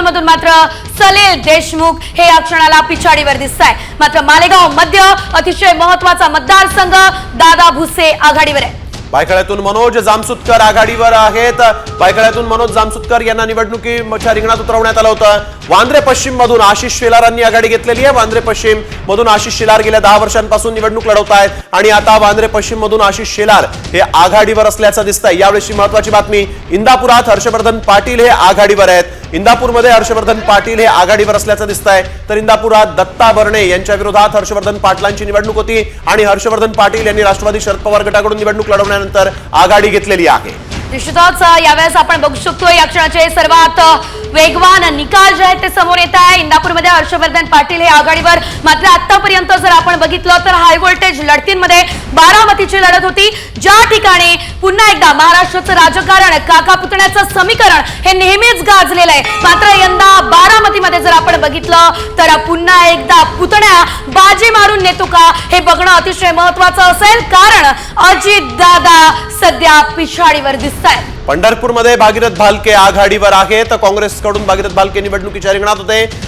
मधून मात्र सलील देशमुख हे या क्षणाला पिछाडीवर दिसताय। मात्र मालेगाव मध्य अतिशय महत्त्वाचा मतदारसंघ दादा भुसे आघाडीवर आहे। भायखळ्यातून मनोज जामसुतकर आघाडीवर आहेत। भायखळ्यातून मनोज जामसुतकर यांना निवडणुकीच्या रिंगणात उतरवण्यात आलं होतं। वांद्रे पश्चिम मधून आशिष शेलारांनी आघाडी घेतलेली आहे। वांद्रे पश्चिम मधून आशिष शेलार गेल्या 10 वर्षांपासून निवडणूक लढवत आहेत आणि आता वांद्रे पश्चिम मधून आशिष शेलार हे आघाडीवर असल्याचं दिसतंय। यावेळेची महत्त्वाची बातमी, इंदापुरात हर्षवर्धन पाटील हे आघाडीवर आहेत। इंदापूरमध्ये हर्षवर्धन पाटील हे आघाडीवर असल्याचं दिसतंय, तर इंदापुरात दत्ता बर्णे यांच्या विरोधात हर्षवर्धन पाटलांची निवडणूक होती आणि हर्षवर्धन पाटील यांनी राष्ट्रवादी शरद पवार गटाकडून निवडणूक लढवण्यानंतर आघाडी घेतलेली आहे। निश्चितच यावेळेस आपण बघू शकतो या क्षणाचे सर्वात वेगवान निकाल जे आहेत ते समोर येत आहे। इंदापूरमध्ये हर्षवर्धन पाटील हे आघाडीवर, मात्र आतापर्यंत जर आपण बघितलं तर हाय व्होल्टेज लढतींमध्ये बारामतीची लढत होती, ज्या ठिकाणी पुन्हा एकदा महाराष्ट्राचं राजकारण काका पुतण्याचं समीकरण हे नेहमीच गाजलेलं आहे। मात्र यंदा बारामतीमध्ये जर आपण बघितलं तर पुन्हा एकदा पुतण्या बाजी मारून नेतो का हे बघणं अतिशय महत्त्वाचं असेल, कारण अजित दादा सध्या पिछाडीवर दिसतायत। पंढरपूरमध्ये भागीरथ भालके आघाडीवर आहेत। काँग्रेसकडून भागीरथ भालके निवडणुकीच्या रिंगणात होते।